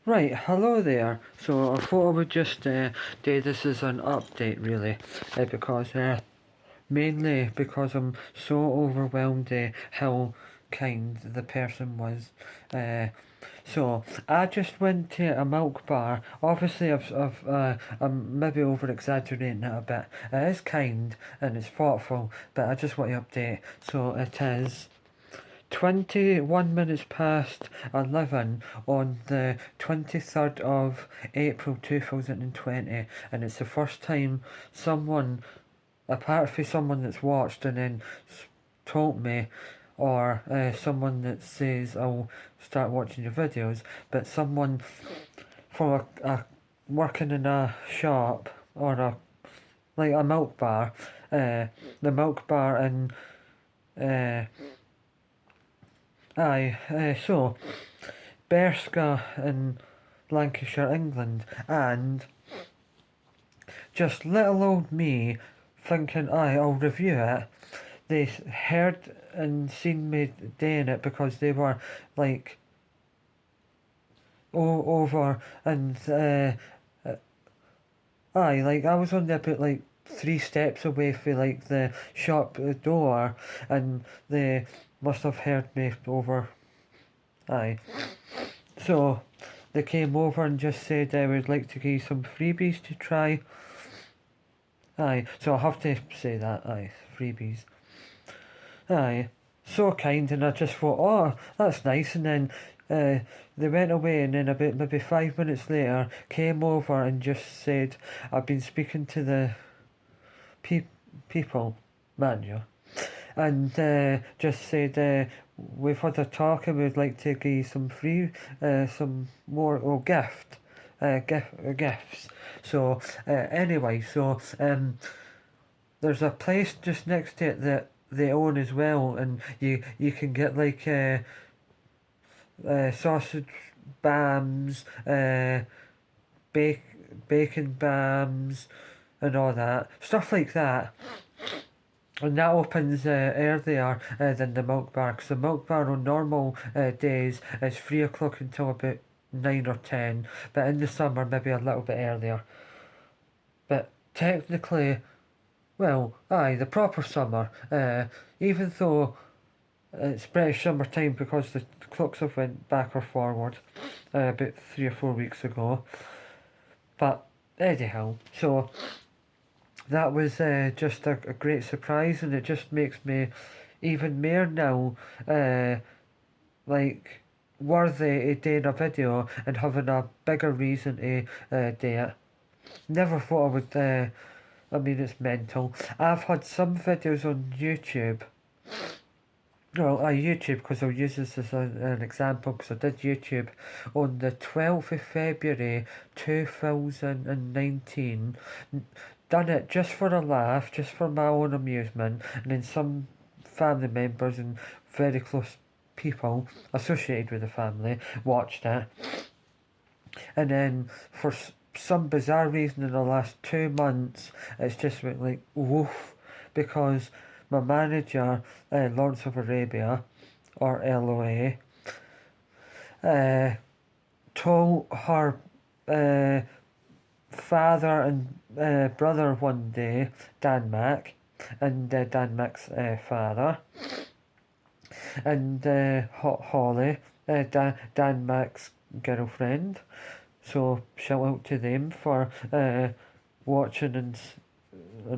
Right, hello there. So I thought I would just do this as an update, really, because mainly because I'm so overwhelmed how kind the person was. Uh, so I just went to a milk bar. Obviously, I'm maybe over exaggerating it a bit. It is kind and it's thoughtful, but I just want to update. So it is 21 minutes past 11 on the 23rd of April 2020, and it's the first time someone, apart from someone that's watched and then told me, or someone that says I'll start watching your videos, but someone from a working in a shop or like a milk bar, the milk bar in uh, so Berska in Lancashire, England, and just little old me thinking, I'll review it. They heard and seen me doing it because they were like over and like I was only about like 3 steps away from like the shop door, and they must have heard me over. Aye. So they came over and just said they would like to give you some freebies to try. Aye, so I have to say that, aye, freebies. Aye, so kind, and I just thought, oh, that's nice, and then they went away, and then about maybe 5 minutes later, came over and just said, I've been speaking to the pe- people manager, and just said, we've had a talk and we'd like to give you some free, some more, gifts. So, anyway, so, there's a place just next to it that they own as well, and you can get like, sausage bams, bacon bams, and all that. Stuff like that. And that opens earlier than the milk bar, because the milk bar on normal days is 3 o'clock until about 9 or 10, but in the summer maybe a little bit earlier. But technically, well, aye, the proper summer, even though it's British summertime because the clocks have went back or forward about 3 or 4 weeks ago. But anyhow, so that was just a great surprise, and it just makes me even more now like worthy of doing a video and having a bigger reason to do it. Never thought I would. I mean, it's mental. I've had some videos on YouTube. No, YouTube, because I'll use this as an example, because I did YouTube on the 12th of February 2019. Done it just for a laugh, just for my own amusement, and then some family members and very close people associated with the family watched it. And then for some bizarre reason in the last 2 months, it's just went like woof, because my manager, Lawrence of Arabia, or LOA, told her father and brother one day, Dan Mac, and Dan Mac's father, and Holly, Dan Mac's girlfriend. So shout out to them for watching and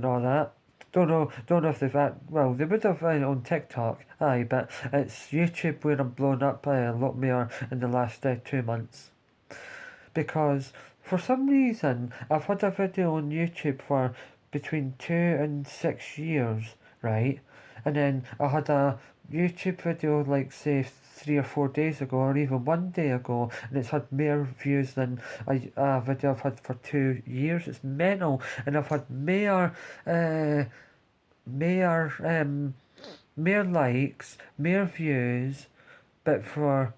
all that. Don't know if they've well, they would have on TikTok, aye, but it's YouTube where I'm blown up a lot more in the last 2 months, because for some reason I've had a video on YouTube for between 2 and 6 years, right? And then I had a YouTube video like say 3 or 4 days ago, or even one day ago, and it's had more views than a video I've had for 2 years. It's mental, and I've had more more likes, more views, but for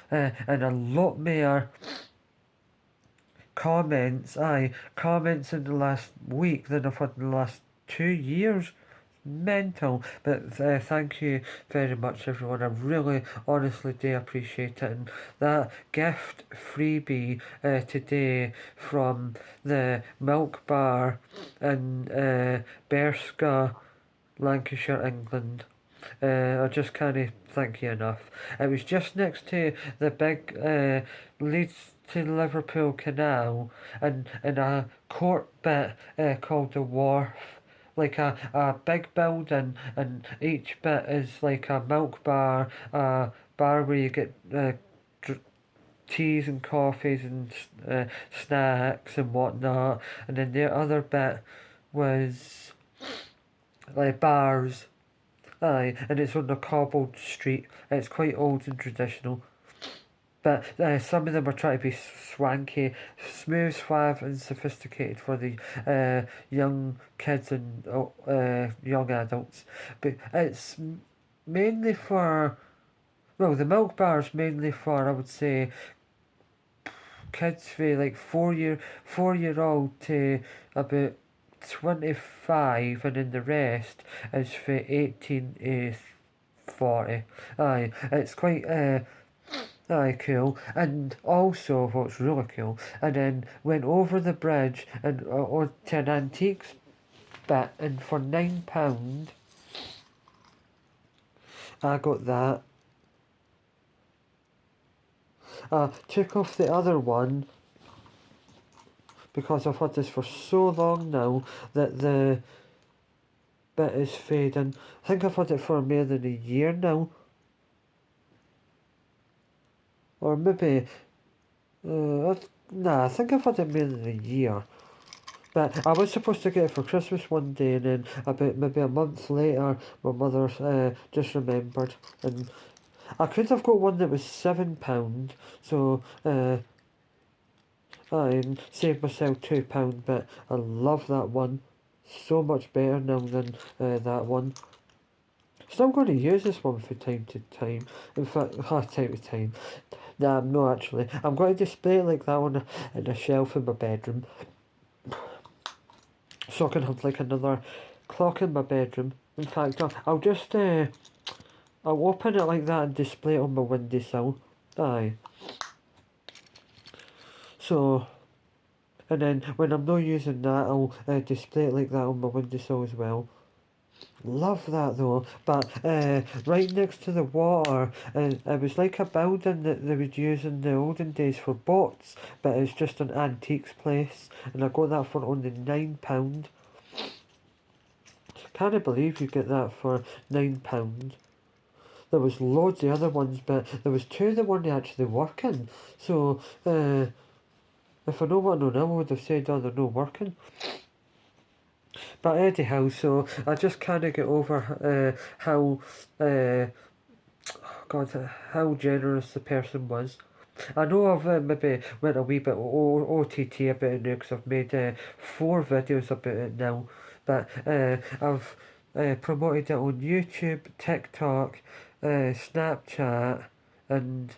and a lot more comments in the last week than I've had in the last 2 years. mental. But thank you very much, everyone. I really, honestly do appreciate it. And that gift freebie today from the Milk Bar in Berska, Lancashire, England. I just can't thank you enough. It was just next to the big Leeds to Liverpool Canal, and in a court bit called the Wharf. Like a big building, and each bit is like a milk bar, a bar where you get dr- teas and coffees and snacks and whatnot, and then the other bit was like bars. Aye, and it's on a cobbled street. It's quite old and traditional. But some of them are trying to be swanky, smooth, suave, and sophisticated for the young kids and young adults. But it's mainly for, well, the milk bar is mainly for, I would say, kids for like 4 year old to about 25, and then the rest is for 18 to 40. Aye, it's quite aye, cool. And also, what's really cool, and then went over the bridge and or to an antiques bit, and for £9, I got that. Took off the other one because I've had this for so long now that the bit is fading. I think I've had it for more than a year now. Or maybe, nah, I think I've had it more than a year. But I was supposed to get it for Christmas one day, and then about maybe a month later, my mother just remembered. And I could have got one that was £7, so I saved myself £2, but I love that one so much better now than that one. Still going to use this one from time to time. In fact, time to time. Nah, I'm not actually. I'm going to display it like that one in a shelf in my bedroom. So I can have like another clock in my bedroom. In fact, I'll just I'll open it like that and display it on my windowsill. Aye. So, and then when I'm not using that, I'll display it like that on my windowsill as well. Love that though, but right next to the water, it was like a building that they would use in the olden days for boats, but it's just an antiques place, and I got that for only £9. Can't believe you get that for £9. There was loads of other ones, but there was two that weren't actually working. So, if I know what I know now, I would have said, oh, they're not working. But anyhow, so I just can't get over how, God, how generous the person was. I know I've maybe went a wee bit OTT about it now because I've made 4 videos about it now. But I've promoted it on YouTube, TikTok, Snapchat, and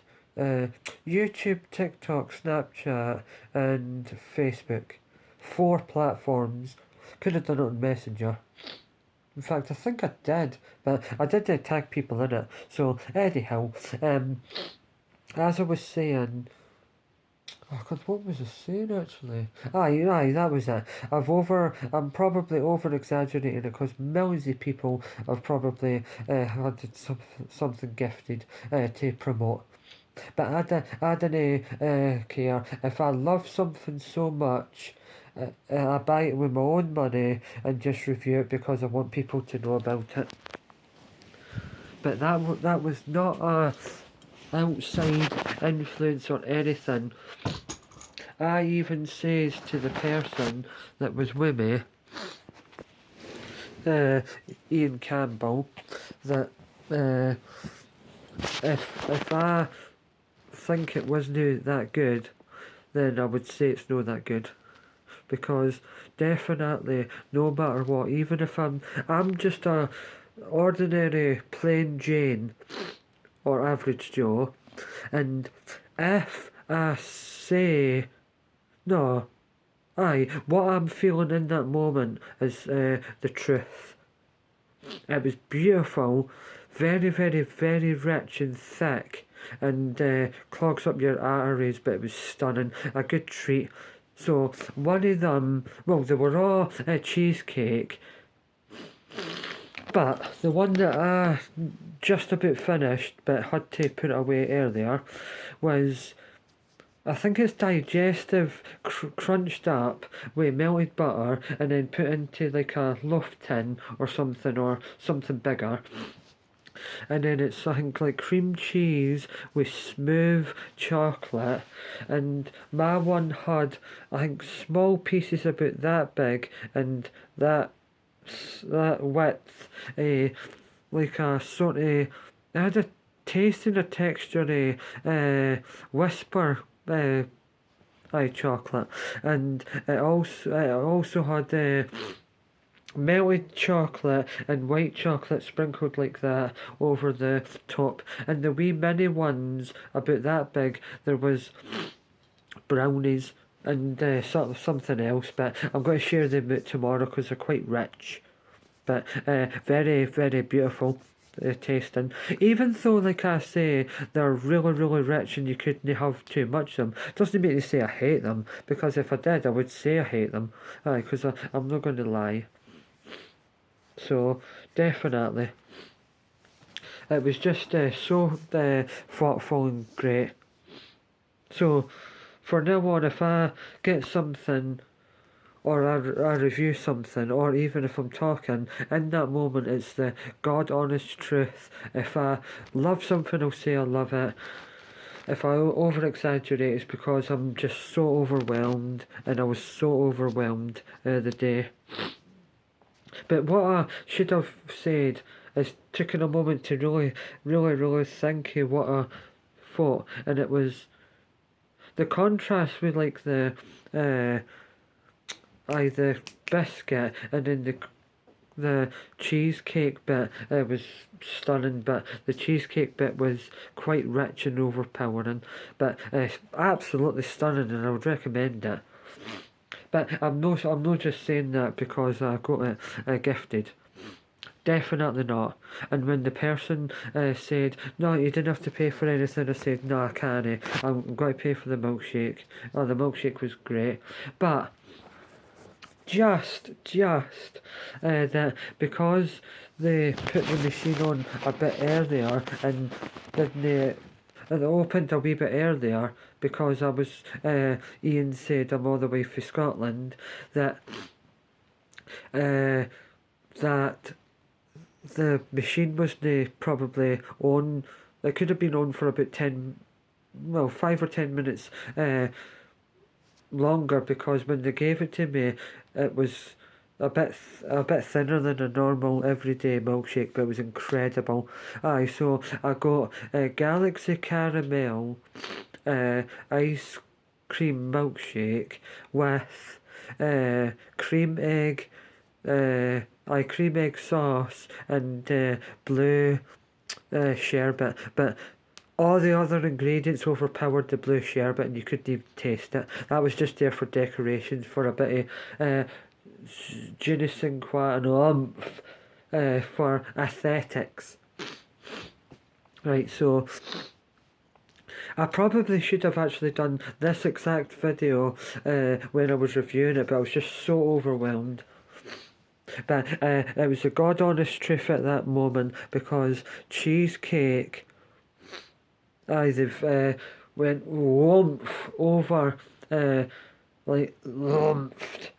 YouTube, TikTok, Snapchat, and Facebook. 4 platforms. Could have done it on Messenger. In fact, I think I did, but I did tag people in it. So anyhow, as I was saying, oh God, what was I saying actually? Aye, that was it. I'm probably over exaggerating it because millions of people have probably had something gifted to promote. But I don't care. If I love something so much, I buy it with my own money and just review it because I want people to know about it. But that was not a outside influence or anything. I even says to the person that was with me, Ian Campbell, that if I think it wasn't that good, then I would say it's not that good. Because definitely, no matter what, even if I'm just a ordinary plain Jane or average Joe, and if I say no, aye, what I'm feeling in that moment is the truth. It was beautiful, very, very, very rich and thick, and clogs up your arteries, but it was stunning. A good treat. So one of them, well, they were all cheesecake, but the one that I just about finished but had to put it away earlier was, I think it's digestive crunched up with melted butter and then put into like a loaf tin or something bigger. And then it's I think like cream cheese with smooth chocolate, and my one had I think small pieces about that big and that that width, like a sort of, it had a taste and a texture, whisper, chocolate, and it also had melted chocolate and white chocolate sprinkled like that over the top, and the wee mini ones about that big, there was brownies and something else, but I'm going to share them out tomorrow because they're quite rich, but very, very beautiful tasting. Even though, like I say, they're really, really rich and you couldn't have too much of them, doesn't mean to say I hate them, because if I did, I would say I hate them, because I'm not going to lie. So, definitely. It was just so thoughtful and great. So, for now on, if I get something or I review something, or even if I'm talking, in that moment it's the God honest truth. If I love something, I'll say I love it. If I over exaggerate, it's because I'm just so overwhelmed, and I was so overwhelmed the day. But what I should have said is taken a moment to really, really, really think of what I thought, and it was the contrast with like uh, the biscuit and then the cheesecake bit. It was stunning, but the cheesecake bit was quite rich and overpowering. But absolutely stunning, and I would recommend it. But I'm not just saying that because I got it gifted. Definitely not. And when the person said, no, you didn't have to pay for anything, I said, no, I can't. I'm going to pay for the milkshake. Oh, the milkshake was great. But just that because they put the machine on a bit earlier and didn't it opened a wee bit earlier because I was Ian said I'm all the way from Scotland, that uh, that the machine wasn't probably on. It could have been on for about 5 or 10 minutes longer, because when they gave it to me, it was a bit thinner than a normal everyday milkshake, but it was incredible. Aye, so I got a Galaxy Caramel ice cream milkshake with cream egg, cream egg sauce and blue sherbet, but all the other ingredients overpowered the blue sherbet and you couldn't even taste it. That was just there for decorations, for a bit of je ne sais quoi and oomph, for aesthetics. Right, so I probably should have actually done this exact video when I was reviewing it, but I was just so overwhelmed. But it was a God honest truth at that moment, because cheesecake, they've went whoomp over, like lumped.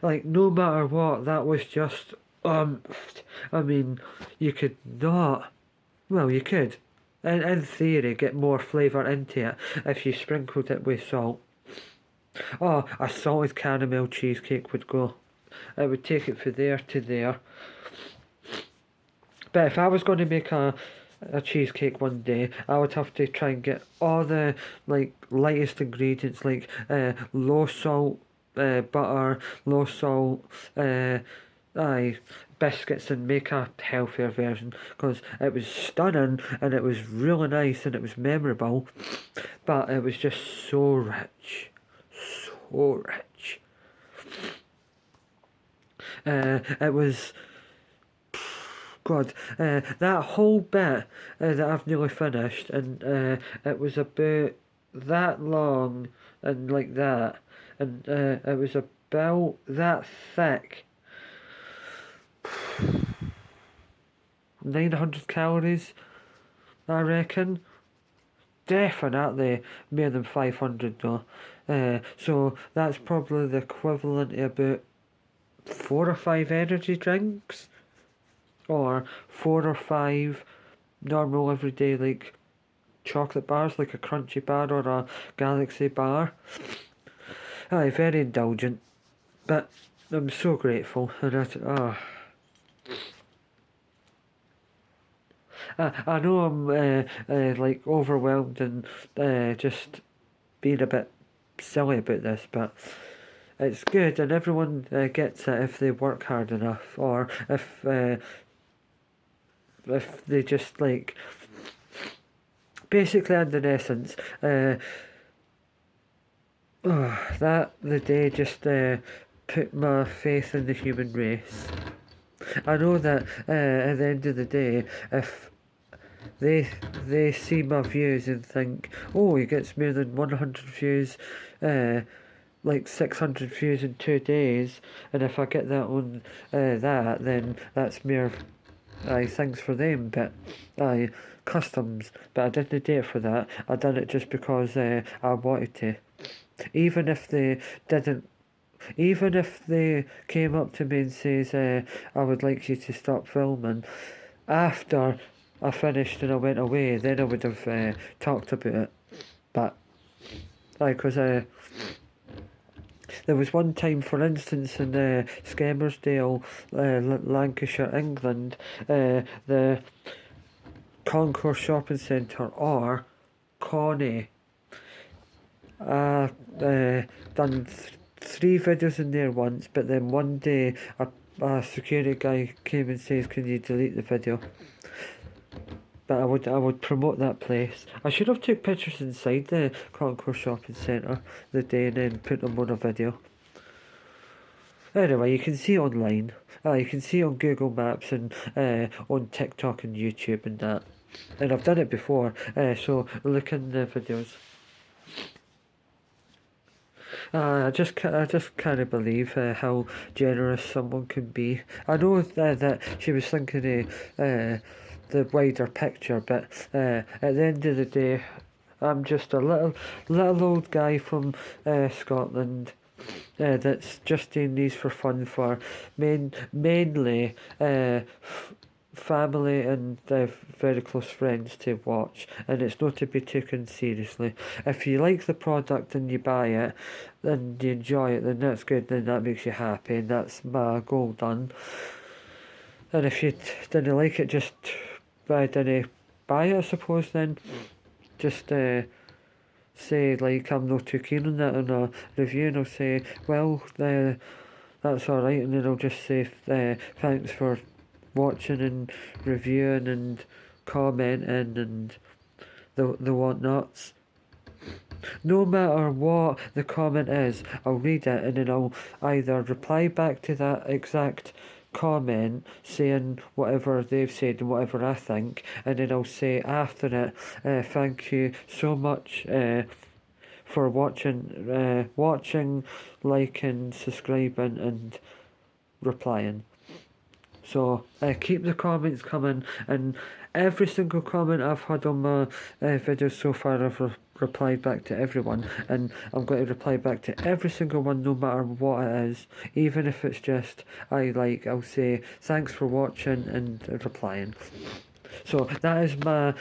Like no matter what, that was just umphed. I mean, you could not. Well, you could, in theory, get more flavour into it if you sprinkled it with salt. Oh, a salted caramel cheesecake would go. It would take it from there to there. But if I was going to make a cheesecake one day, I would have to try and get all the like lightest ingredients, like low salt butter, low salt biscuits, and make a healthier version, because it was stunning and it was really nice and it was memorable, but it was just so rich, so rich. It was God, that whole bit that I've nearly finished, and it was about that long and like that, and it was about that thick, 900 calories, I reckon. Definitely more than 500 though. So that's probably the equivalent to about 4 or 5 energy drinks, or 4 or 5 normal everyday like chocolate bars, like a crunchy bar or a galaxy bar. Aye, very indulgent, but I'm so grateful, and I know I'm like overwhelmed and just being a bit silly about this, but it's good, and everyone gets it if they work hard enough, or if they just like basically, and in essence, that the day just put my faith in the human race. I know that at the end of the day, if they they see my views and think, oh, he gets more than 100 views, like 600 views in 2 days, and if I get that on that, then that's mere things for them, but customs. But I didn't do it for that. I done it just because I wanted to. Even if they didn't, even if they came up to me and says, I would like you to stop filming, after I finished and I went away, then I would have talked about it. But, because there was one time, for instance, in Skelmersdale, Lancashire, England, the Concourse Shopping Centre, or Connie, done 3 videos in there once, but then one day a security guy came and says, can you delete the video? But I would promote that place. I should have took pictures inside the Concourse Shopping Centre the day and then put them on a video. Anyway, you can see online. You can see on Google Maps and on TikTok and YouTube and that. And I've done it before, so look in the videos. I just can't believe how generous someone can be. I know that she was thinking of the wider picture, but at the end of the day, I'm just a little old guy from Scotland. That's just doing these for fun, for mainly family and very close friends to watch, and it's not to be taken seriously. If you like the product and you buy it and you enjoy it, then that's good, then that makes you happy, and that's my goal done. And if you didn't like it, just didn't buy it, I suppose, then just say like I'm not too keen on that in a review, and I'll say, well, that's alright, and then I'll just say thanks for watching and reviewing and commenting and the whatnots. No matter what the comment is, I'll read it, and then I'll either reply back to that exact comment saying whatever they've said and whatever I think, and then I'll say after it, thank you so much for watching, liking, subscribing and replying. So keep the comments coming, and every single comment I've had on my videos so far, I've replied back to everyone, and I'm going to reply back to every single one, no matter what it is, even if it's just I'll say thanks for watching and replying. So that is my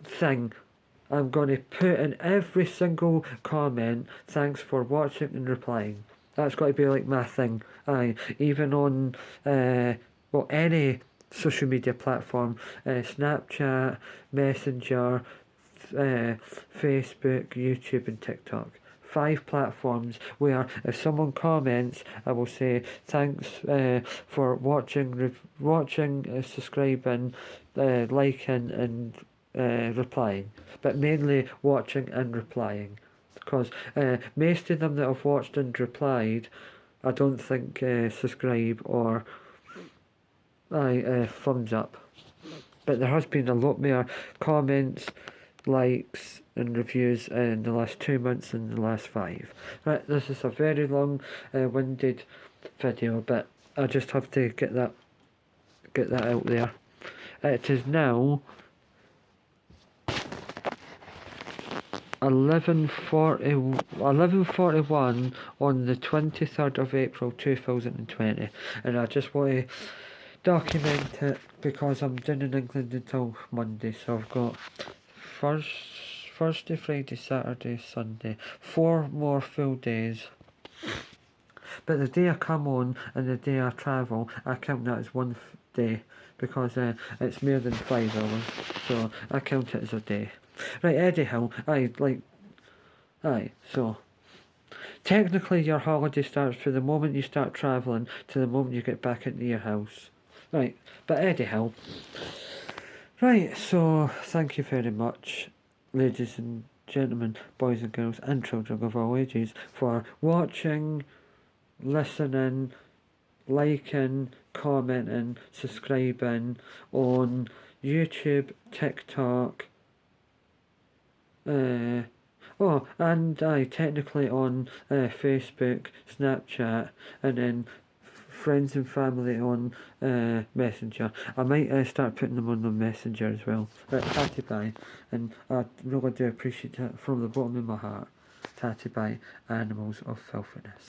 thing. I'm going to put in every single comment, thanks for watching and replying. That's got to be like my thing. Even on any social media platform, Snapchat, Messenger, Facebook, YouTube and TikTok. 5 platforms where if someone comments, I will say thanks for watching, subscribing, liking and replying. But mainly watching and replying. Because most of them that I've watched and replied, I don't think subscribe or thumbs up. But there has been a lot more comments, likes and reviews in the last 2 months than the last 5. Right, this is a very long winded video, but I just have to get that out there. It is now 11:41 on the 23rd of April 2020, and I just want to document it because I'm down in England until Monday, so I've got Thursday, Friday, Saturday, Sunday, 4 more full days. But the day I come on and the day I travel, I count that as one day because it's more than 5 hours, so I count it as a day. Right, anyhow, so technically your holiday starts from the moment you start travelling to the moment you get back into your house. Right, but anyhow, right, so thank you very much, ladies and gentlemen, boys and girls, and children of all ages, for watching, listening, liking, commenting, subscribing on YouTube, TikTok, and technically on Facebook, Snapchat, and then friends and family on Messenger. I might start putting them on the Messenger as well. Tatty bye, and I really do appreciate it from the bottom of my heart. Tatty bye, animals of filthiness.